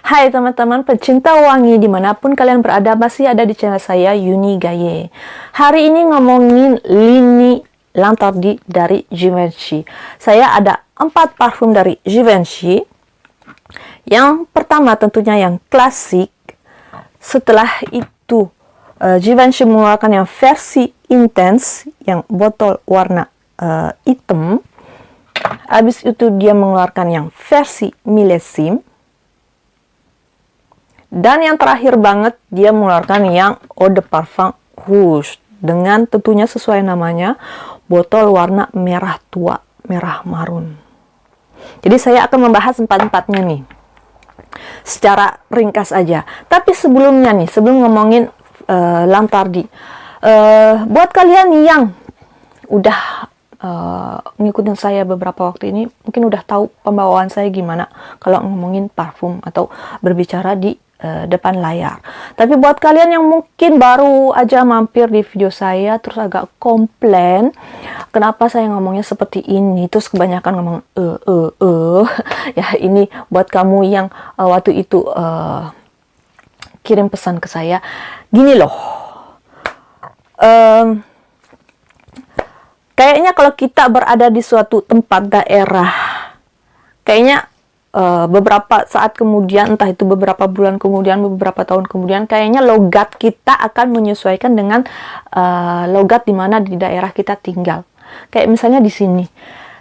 Hai teman-teman pecinta wangi dimanapun kalian berada, masih ada di channel saya Yuni Gaye. Hari ini ngomongin lini Lantardi dari Givenchy. Saya ada 4 parfum dari Givenchy. Yang pertama tentunya yang klasik. Setelah itu Givenchy mengeluarkan yang versi intense, yang botol warna hitam. Habis itu dia mengeluarkan yang versi millésime. Dan yang terakhir banget, dia mengeluarkan yang Eau de Parfum Rouge. Dengan tentunya sesuai namanya, botol warna merah tua, merah marun. Jadi saya akan membahas 4-4-nya nih. Secara ringkas aja. Tapi sebelumnya nih, sebelum ngomongin Lantardi. Buat kalian yang udah ngikutin saya beberapa waktu ini, mungkin udah tahu pembawaan saya gimana kalau ngomongin parfum atau berbicara di depan layar. Tapi buat kalian yang mungkin baru aja mampir di video saya terus agak komplain kenapa saya ngomongnya seperti ini, terus kebanyakan ngomong ya, ini buat kamu yang waktu itu kirim pesan ke saya. Gini loh, kayaknya kalau kita berada di suatu tempat daerah, kayaknya beberapa saat kemudian, entah itu beberapa bulan kemudian, beberapa tahun kemudian, kayaknya logat kita akan menyesuaikan dengan logat di mana di daerah kita tinggal. Kayak misalnya di sini,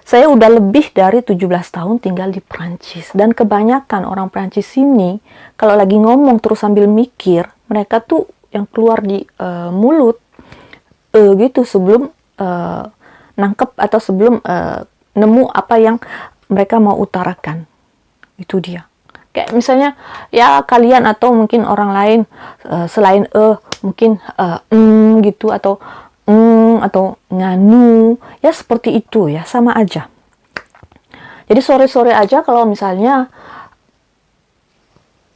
saya udah lebih dari 17 tahun tinggal di Prancis, dan kebanyakan orang Prancis sini kalau lagi ngomong terus sambil mikir, mereka tuh yang keluar di mulut gitu sebelum nangkep atau sebelum nemu apa yang mereka mau utarakan. Itu dia. Kayak misalnya ya kalian atau mungkin orang lain selain mungkin gitu atau nganu, ya seperti itu ya, sama aja. Jadi sore-sore aja kalau misalnya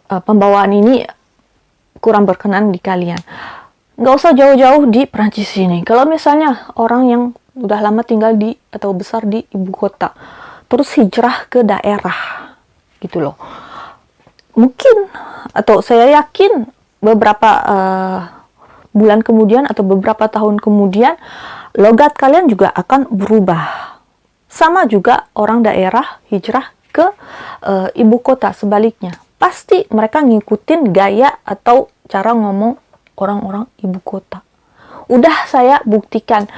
pembawaan ini kurang berkenan di kalian, nggak usah jauh-jauh di Prancis ini. Kalau misalnya orang yang udah lama tinggal di atau besar di ibu kota, terus hijrah ke daerah gitu loh, mungkin atau saya yakin beberapa bulan kemudian atau beberapa tahun kemudian logat kalian juga akan berubah. Sama juga orang daerah hijrah ke ibu kota, sebaliknya pasti mereka ngikutin gaya atau cara ngomong orang-orang ibu kota. Udah saya buktikan,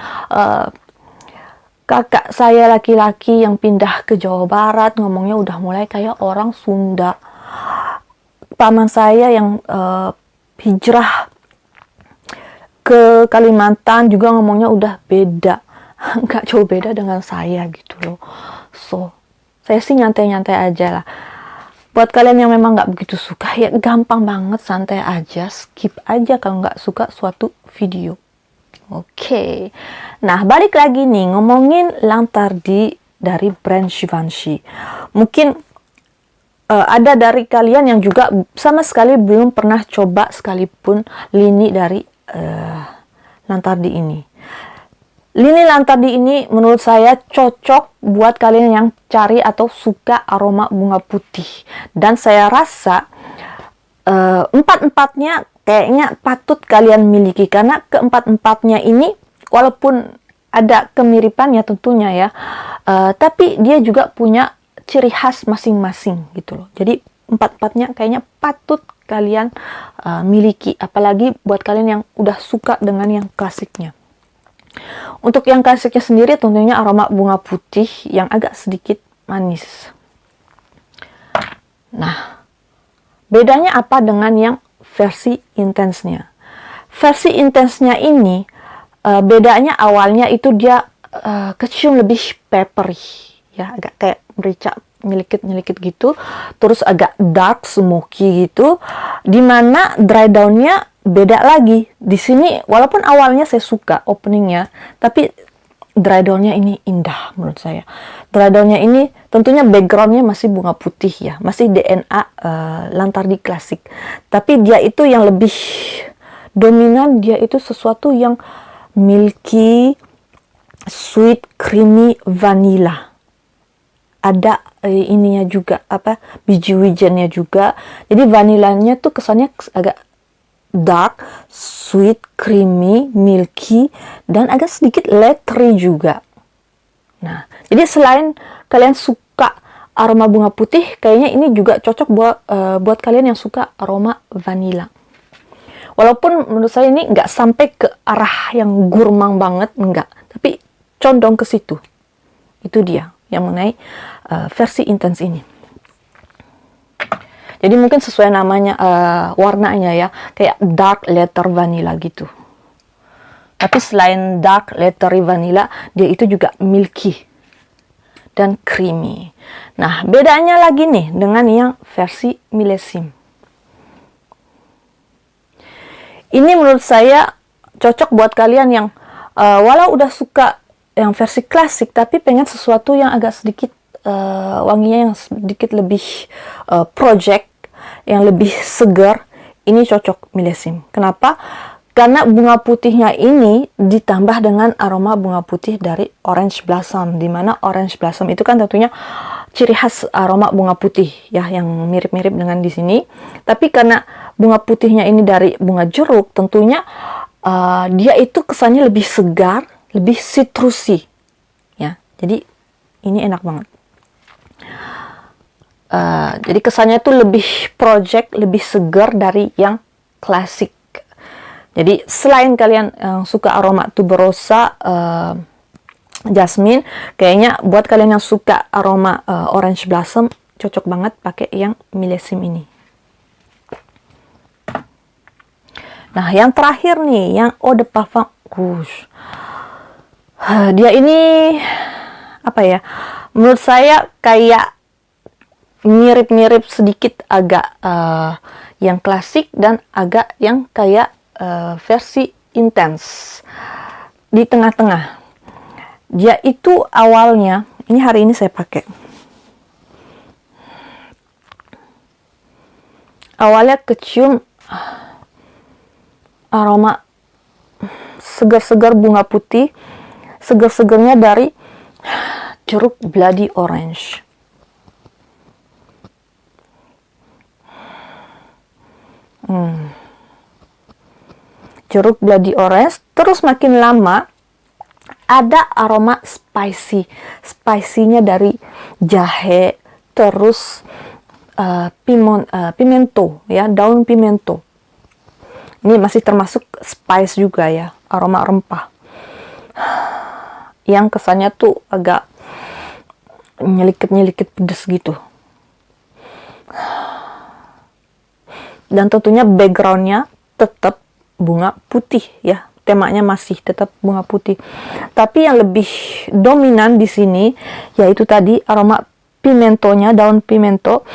kakak saya laki-laki yang pindah ke Jawa Barat ngomongnya udah mulai kayak orang Sunda. Paman saya yang hijrah ke Kalimantan juga ngomongnya udah beda. Nggak jauh beda dengan saya gitu loh. So, saya sih nyantai-nyantai aja lah. Buat kalian yang memang nggak begitu suka, ya gampang banget, santai aja. Skip aja kalau nggak suka suatu video. Oke, nah balik lagi nih ngomongin Lantardi dari brand Givenchy. Mungkin ada dari kalian yang juga sama sekali belum pernah coba sekalipun lini dari Lantardi ini. Lini Lantardi ini menurut saya cocok buat kalian yang cari atau suka aroma bunga putih. Dan saya rasa empat-empatnya kayaknya patut kalian miliki, karena keempat-empatnya ini walaupun ada kemiripannya tentunya ya, tapi dia juga punya ciri khas masing-masing gitu loh. Jadi empat-empatnya kayaknya patut kalian miliki, apalagi buat kalian yang udah suka dengan yang klasiknya. Untuk yang klasiknya sendiri tentunya aroma bunga putih yang agak sedikit manis. Nah, bedanya apa dengan yang versi intensnya? Versi intensnya ini bedanya awalnya itu dia kecium lebih peppery ya, agak kayak merica nyelikit-nyelikit gitu, terus agak dark smoky gitu, dimana dry downnya beda lagi. Di sini walaupun awalnya saya suka openingnya, tapi dry downnya ini indah menurut saya. Dry downnya ini tentunya backgroundnya masih bunga putih ya, masih DNA Lantardi klasik. Tapi dia itu yang lebih dominan, dia itu sesuatu yang milky, sweet, creamy, vanilla. Ada ininya juga, biji wijennya juga. Jadi vanilanya tuh kesannya agak dark, sweet, creamy, milky, dan agak sedikit leathery juga. Nah, jadi selain kalian suka aroma bunga putih, kayaknya ini juga cocok buat kalian yang suka aroma vanila. Walaupun menurut saya ini nggak sampai ke arah yang gurmang banget, enggak. Tapi condong ke situ. Itu dia yang mengenai versi intens ini. Jadi mungkin sesuai namanya, warnanya ya, kayak dark leather vanilla gitu. Tapi selain dark leathery vanilla, dia itu juga milky dan creamy. Nah, bedanya lagi nih dengan yang versi millésime. Ini menurut saya cocok buat kalian yang walau udah suka yang versi klasik, tapi pengen sesuatu yang agak sedikit wanginya yang sedikit lebih project, yang lebih segar. Ini cocok millésime. Kenapa? Karena bunga putihnya ini ditambah dengan aroma bunga putih dari orange blossom, di mana orange blossom itu kan tentunya ciri khas aroma bunga putih ya, yang mirip-mirip dengan di sini. Tapi karena bunga putihnya ini dari bunga jeruk, tentunya dia itu kesannya lebih segar, lebih citrusy ya. Jadi ini enak banget. Jadi kesannya itu lebih project, lebih segar dari yang klasik. Jadi selain kalian suka aroma tuberosa, jasmine, kayaknya buat kalian yang suka aroma orange blossom, cocok banget pakai yang millésime ini. Nah, yang terakhir nih, yang Eau de Parfum Rouge. Dia ini apa ya? Menurut saya kayak mirip-mirip sedikit agak yang klasik dan agak yang kayak versi intens di tengah-tengah. Dia itu awalnya, ini hari ini saya pakai. Awalnya kecium aroma segar-segar bunga putih, segar-segarnya dari jeruk bloody orange. Jeruk bloody orange, terus makin lama ada aroma spicy-nya dari jahe, terus pimento ya, daun pimento. Ini masih termasuk spice juga ya, aroma rempah. Yang kesannya tuh agak nyelikit-nyelikit pedes gitu. Dan tentunya backgroundnya tetap bunga putih ya, temanya masih tetap bunga putih. Tapi yang lebih dominan di sini yaitu tadi aroma pimentonya, daun pimento.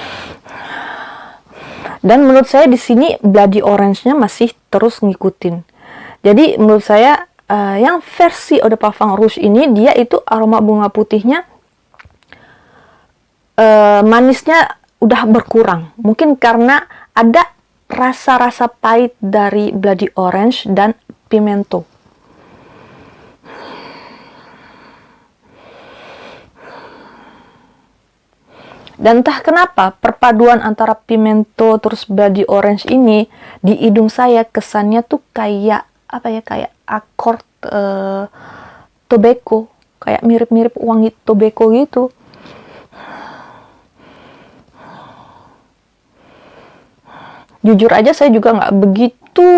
Dan menurut saya di sini bloody orange-nya masih terus ngikutin. Jadi menurut saya yang versi Eau de Parfum Rouge ini dia itu aroma bunga putihnya manisnya udah berkurang. Mungkin karena ada rasa-rasa pahit dari bloody orange dan pimento. Dan entah kenapa perpaduan antara pimento terus bloody orange ini di hidung saya kesannya tuh kayak apa ya, kayak akord tobacco, kayak mirip-mirip wangi tobacco gitu. Jujur aja saya juga nggak begitu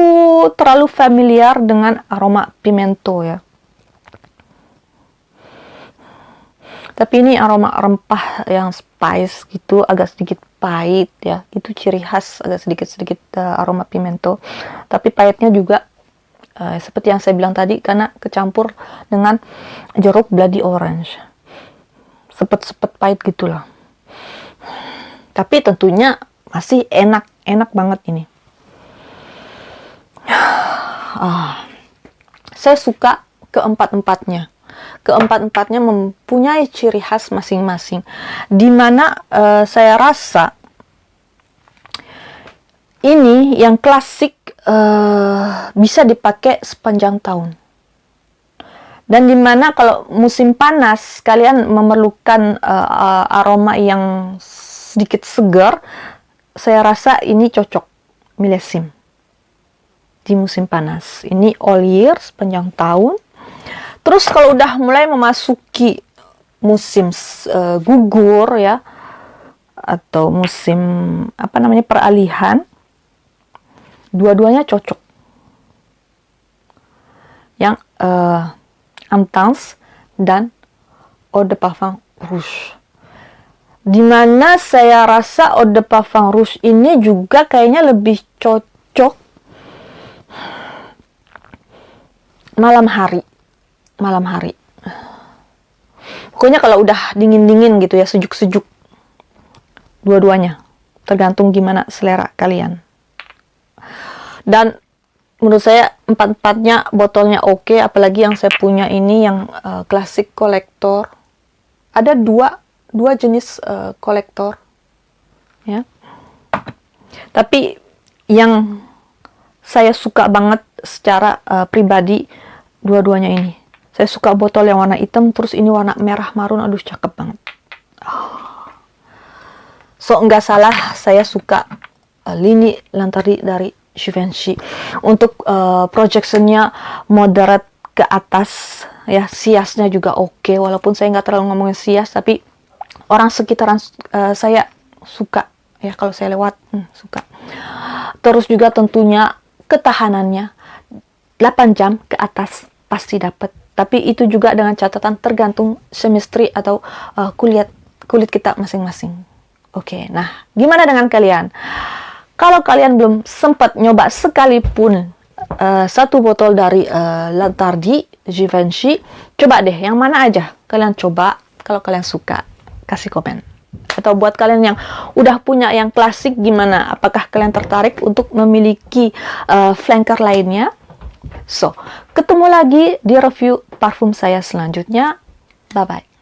terlalu familiar dengan aroma pimento ya. Tapi ini aroma rempah yang spice gitu, agak sedikit pahit ya. Itu ciri khas agak sedikit-sedikit aroma pimento. Tapi pahitnya juga seperti yang saya bilang tadi karena kecampur dengan jeruk bloody orange. Sepet-sepet pahit gitulah. Tapi tentunya masih enak banget ini. Saya suka keempat-empatnya. Keempat-empatnya mempunyai ciri khas masing-masing. Dimana saya rasa ini yang klasik bisa dipakai sepanjang tahun. Dan dimana kalau musim panas kalian memerlukan aroma yang sedikit segar, saya rasa ini cocok Millésime di musim panas. Ini all year sepanjang tahun. Terus kalau udah mulai memasuki musim gugur ya, atau musim apa namanya peralihan, dua-duanya cocok. Yang Amtans dan Eau de Parfum Rouge. Dimana saya rasa Eau de Parfum Rouge ini juga kayaknya lebih cocok malam hari. Pokoknya kalau udah dingin-dingin gitu ya, sejuk-sejuk. Dua-duanya. Tergantung gimana selera kalian. Dan menurut saya empat-empatnya botolnya oke, apalagi yang saya punya ini yang klasik kolektor. Ada dua jenis kolektor ya. Tapi yang saya suka banget secara pribadi dua-duanya ini. Saya suka botol yang warna hitam, terus ini warna merah marun, aduh cakep banget. So nggak salah saya suka lini Lantari dari Givenchy. Untuk projectionnya moderate ke atas ya, siasnya juga oke, walaupun saya nggak terlalu ngomongin sias, tapi orang sekitaran saya suka ya, kalau saya lewat suka. Terus juga tentunya ketahanannya 8 jam ke atas pasti dapat, tapi itu juga dengan catatan tergantung chemistry atau kulit kita masing-masing. Oke, nah gimana dengan kalian? Kalau kalian belum sempat nyoba sekalipun satu botol dari Lantardi Givenchy, coba deh yang mana aja kalian coba. Kalau kalian suka, kasih komen. Atau buat kalian yang udah punya yang klasik, gimana? Apakah kalian tertarik untuk memiliki flanker lainnya? So, ketemu lagi di review parfum saya selanjutnya. Bye-bye.